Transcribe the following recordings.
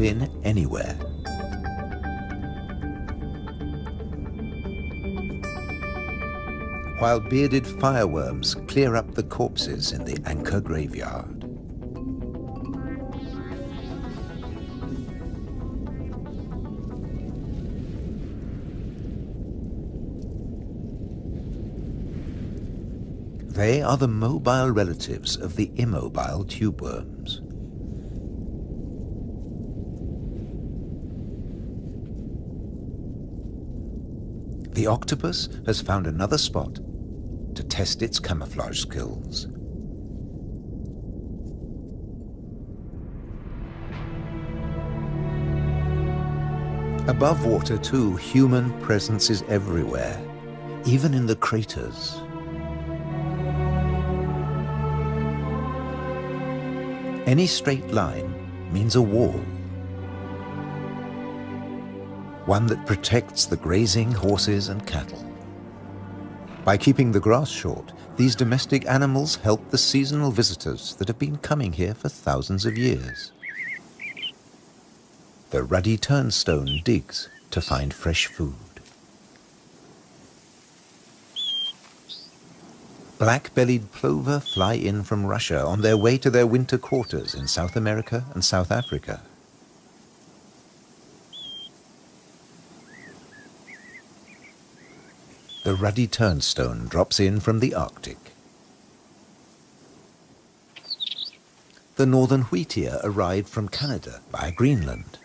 in anywhere. While bearded fireworms clear up the corpses in the Anchor graveyard. They are the mobile relatives of the immobile tube worms. The octopus has found another spot to test its camouflage skills. Above water too, human presence is everywhere, even in the craters. Any straight line means a wall, one that protects the grazing horses and cattle. By keeping the grass short, these domestic animals help the seasonal visitors that have been coming here for thousands of years. The ruddy turnstone digs to find fresh food. Black-bellied plover fly in from Russia on their way to their winter quarters in South America and South Africa. The ruddy turnstone drops in from the Arctic. The northern wheatear arrived from Canada via Greenland.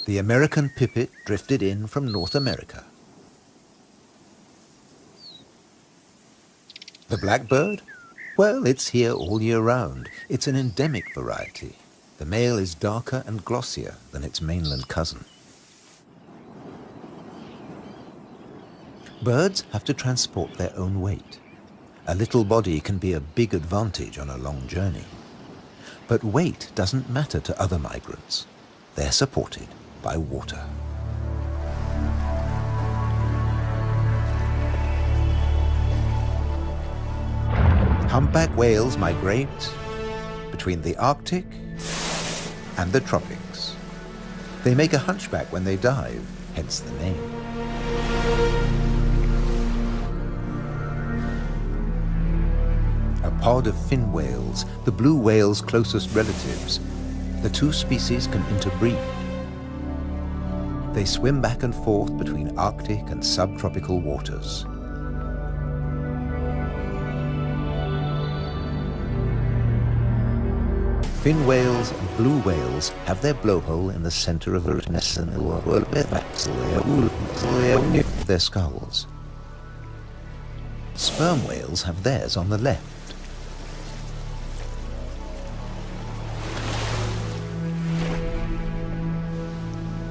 The American pipit drifted in from North America. The blackbird? Well, it's here all year round. It's an endemic variety. The male is darker and glossier than its mainland cousin. Birds have to transport their own weight. A little body can be a big advantage on a long journey. But weight doesn't matter to other migrants. They're supported by water. Humpback whales migrate between the Arctic and the tropics. They make a hunchback when they dive, hence the name. A pod of fin whales, the blue whale's closest relatives. The two species can interbreed. They swim back and forth between Arctic and subtropical waters. Fin whales and blue whales have their blowhole in the center of their skulls. Sperm whales have theirs on the left.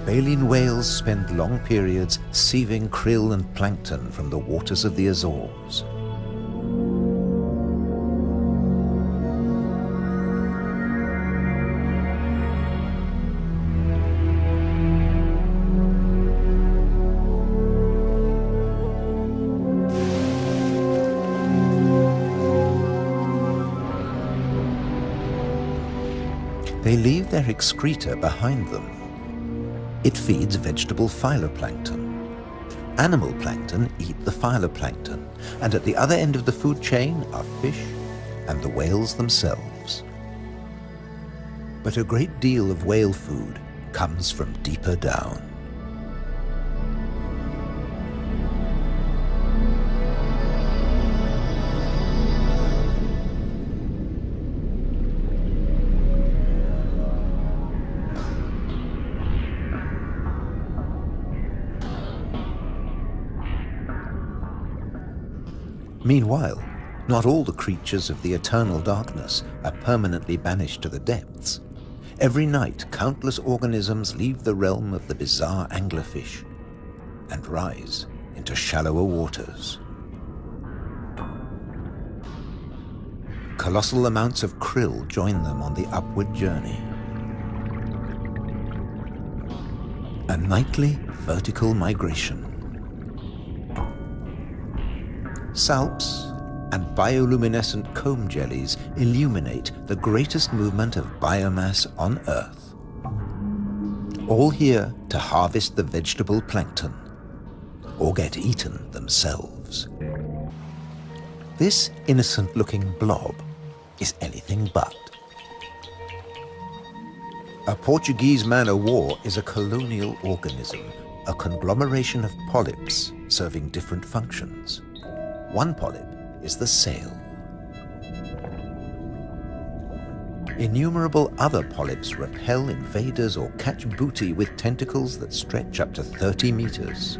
Baleen whales spend long periods sieving krill and plankton from the waters of the Azores. They leave their excreta behind them. It feeds vegetable phytoplankton. Animal plankton eat the phytoplankton, and at the other end of the food chain are fish and the whales themselves. But a great deal of whale food comes from deeper down. Meanwhile, not all the creatures of the eternal darkness are permanently banished to the depths. Every night, countless organisms leave the realm of the bizarre anglerfish and rise into shallower waters. Colossal amounts of krill join them on the upward journey. A nightly vertical migration. Salps and bioluminescent comb jellies illuminate the greatest movement of biomass on Earth. All here to harvest the vegetable plankton, or get eaten themselves. This innocent-looking blob is anything but. A Portuguese man-o'-war is a colonial organism, a conglomeration of polyps serving different functions. One polyp is the sail. Innumerable other polyps repel invaders or catch booty with tentacles that stretch up to 30 meters.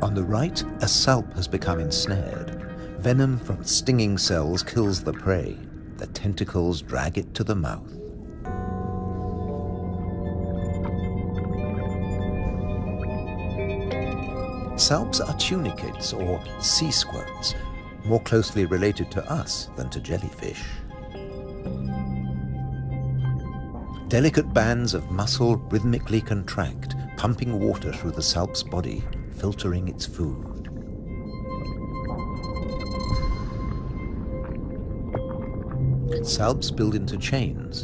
On the right, a salp has become ensnared. Venom from stinging cells kills the prey. The tentacles drag it to the mouth. Salps are tunicates or sea squirts, more closely related to us than to jellyfish. Delicate bands of muscle rhythmically contract, pumping water through the salp's body, filtering its food. Salps build into chains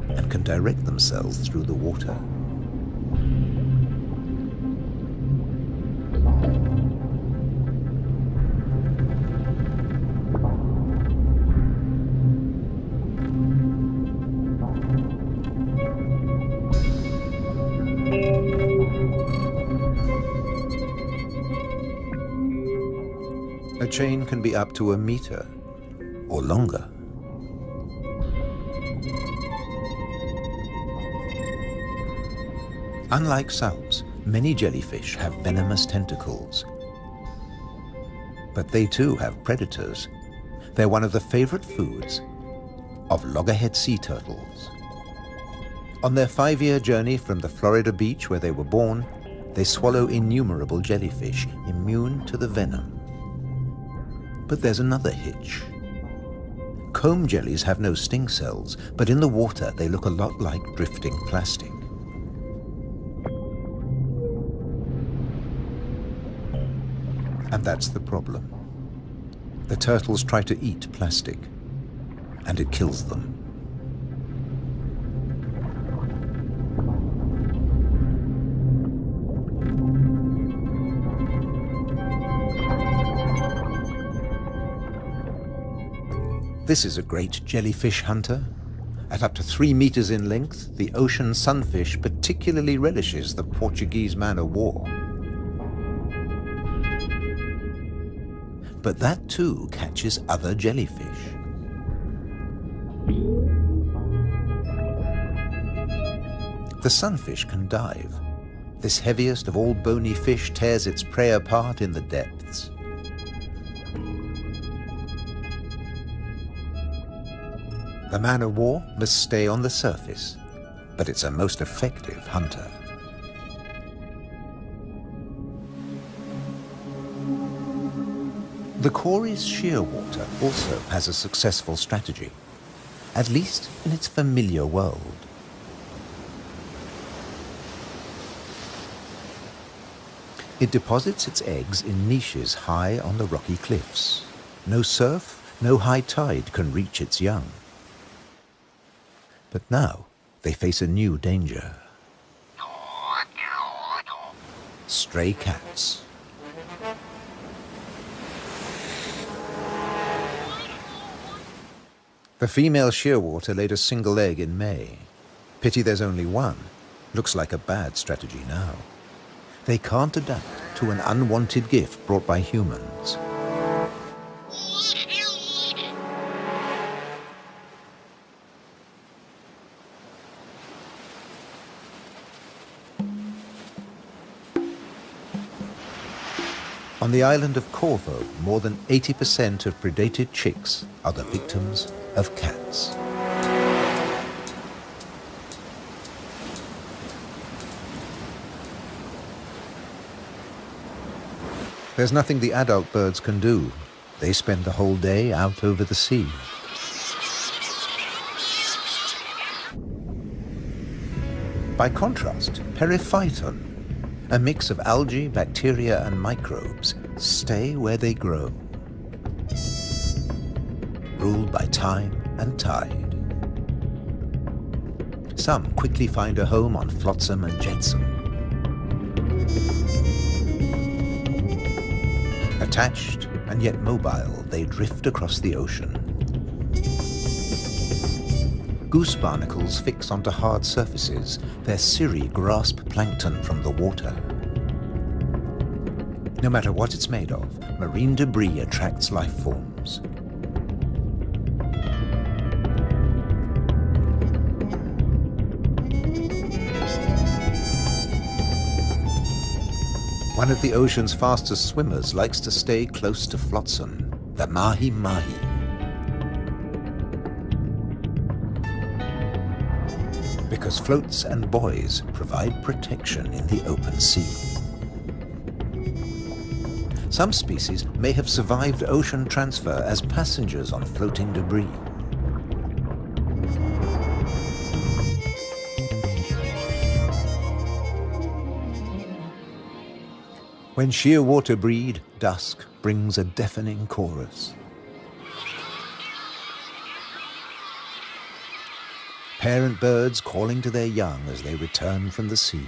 and can direct themselves through the water. A chain can be up to a meter or longer. Unlike salps, many jellyfish have venomous tentacles. But they too have predators. They're one of the favorite foods of loggerhead sea turtles. On their 5-year journey from the Florida beach where they were born, they swallow innumerable jellyfish immune to the venom. But there's another hitch. Comb jellies have no sting cells, but in the water they look a lot like drifting plastic. And that's the problem. The turtles try to eat plastic, and it kills them. This is a great jellyfish hunter. At up to 3 meters in length, the ocean sunfish particularly relishes the Portuguese man-o'-war. But that too catches other jellyfish. The sunfish can dive. This heaviest of all bony fish tears its prey apart in the depths. The man-o'-war must stay on the surface, but it's a most effective hunter. The Cory's shearwater also has a successful strategy, at least in its familiar world. It deposits its eggs in niches high on the rocky cliffs. No surf, no high tide can reach its young. But now they face a new danger. Stray cats. The female shearwater laid a single egg in May. Pity there's only one. Looks like a bad strategy now. They can't adapt to an unwanted gift brought by humans. On the island of Corvo, more than 80% of predated chicks are the victims of cats. There's nothing the adult birds can do. They spend the whole day out over the sea. By contrast, Periphyton, A mix of algae, bacteria, and microbes stay where they grow, ruled by time and tide. Some quickly find a home on flotsam and jetsam. Attached and yet mobile, they drift across the ocean. Goose barnacles fix onto hard surfaces. Their cirri grasp plankton from the water. No matter what it's made of, marine debris attracts life forms. One of the ocean's fastest swimmers likes to stay close to flotsam, the mahi-mahi. Because floats and buoys provide protection in the open sea. Some species may have survived ocean transfer as passengers on floating debris. When shearwater breed, dusk brings a deafening chorus. Parent birds calling to their young as they return from the sea.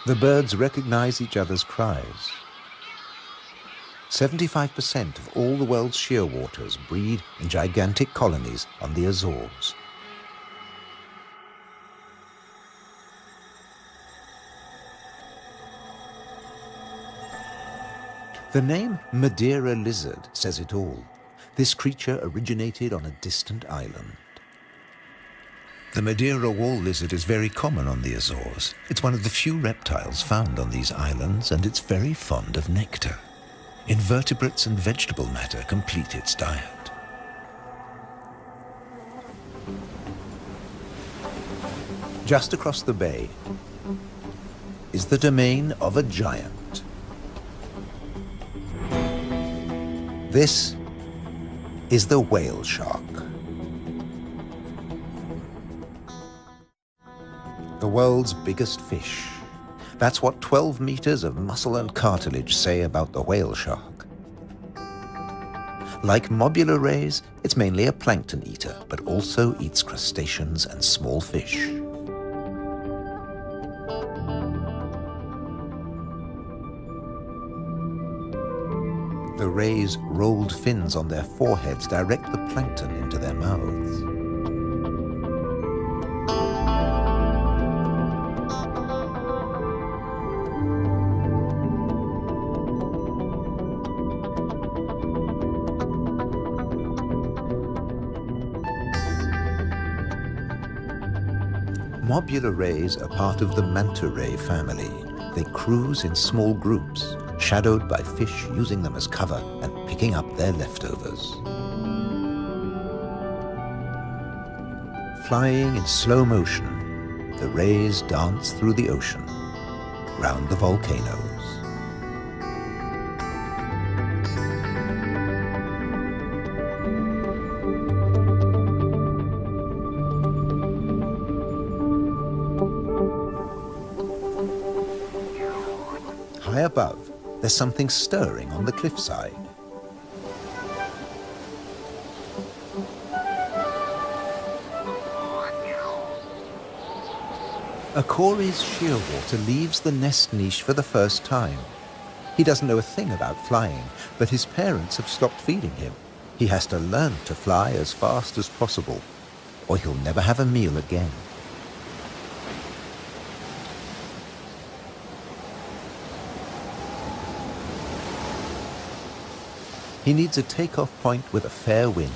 The birds recognize each other's cries. 75% of all the world's shearwaters breed in gigantic colonies on the Azores. The name Madeira lizard says it all. This creature originated on a distant island. The Madeira wall lizard is very common on the Azores. It's one of the few reptiles found on these islands, and it's very fond of nectar. Invertebrates and vegetable matter complete its diet. Just across the bay is the domain of a giant. This is the whale shark. The world's biggest fish. That's what 12 meters of muscle and cartilage say about the whale shark. Like mobula rays, it's mainly a plankton eater, but also eats crustaceans and small fish. The rays' rolled fins on their foreheads direct the plankton into their mouths. Mobula rays are part of the manta ray family. They cruise in small groups, shadowed by fish using them as cover and picking up their leftovers. Flying in slow motion, the rays dance through the ocean, round the volcanoes. High above, there's something stirring on the cliffside. A Cory's shearwater leaves the nest niche for the first time. He doesn't know a thing about flying, but his parents have stopped feeding him. He has to learn to fly as fast as possible, or he'll never have a meal again. He needs a takeoff point with a fair wind.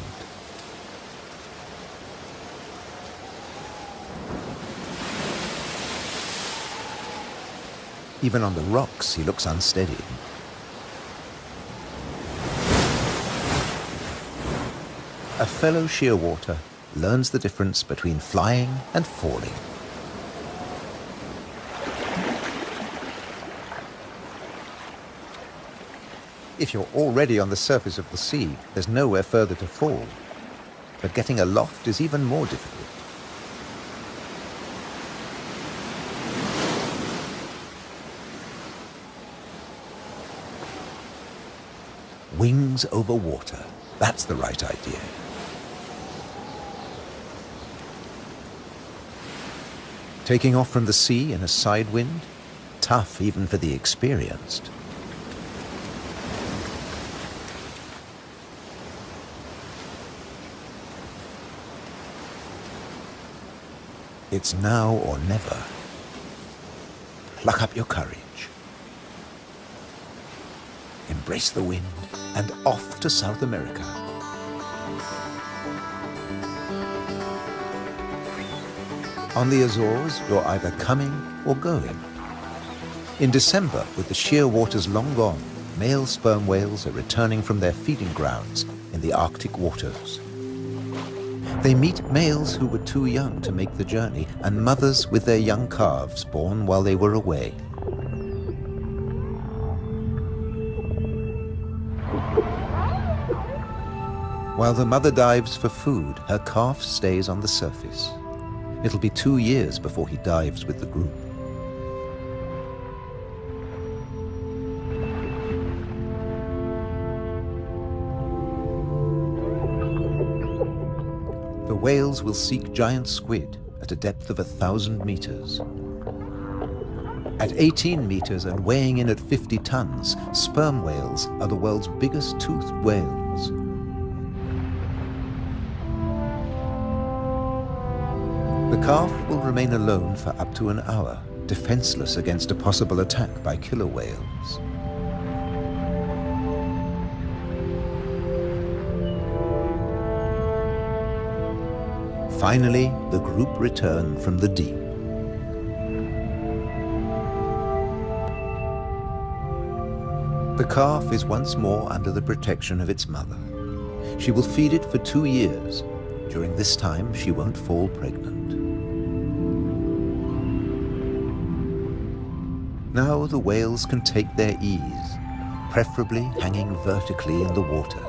Even on the rocks, he looks unsteady. A fellow shearwater learns the difference between flying and falling. If you're already on the surface of the sea, there's nowhere further to fall. but getting aloft is even more difficult. Wings over water. That's the right idea. Taking off from the sea in a side wind? Tough even for the experienced. It's now or never. Pluck up your courage. Embrace the wind and off to South America. On the Azores, you're either coming or going. In December, with the sheer waters long gone, male sperm whales are returning from their feeding grounds in the Arctic waters. They meet males who were too young to make the journey and mothers with their young calves born while they were away. While the mother dives for food, her calf stays on the surface. It'll be 2 years before he dives with the group. The whales will seek giant squid at a depth of 1,000 meters. At 18 meters and weighing in at 50 tons, sperm whales are the world's biggest toothed whales. The calf will remain alone for up to an hour, defenseless against a possible attack by killer whales. Finally, the group return from the deep. The calf is once more under the protection of its mother. She will feed it for 2 years. During this time, she won't fall pregnant. Now the whales can take their ease, preferably hanging vertically in the water.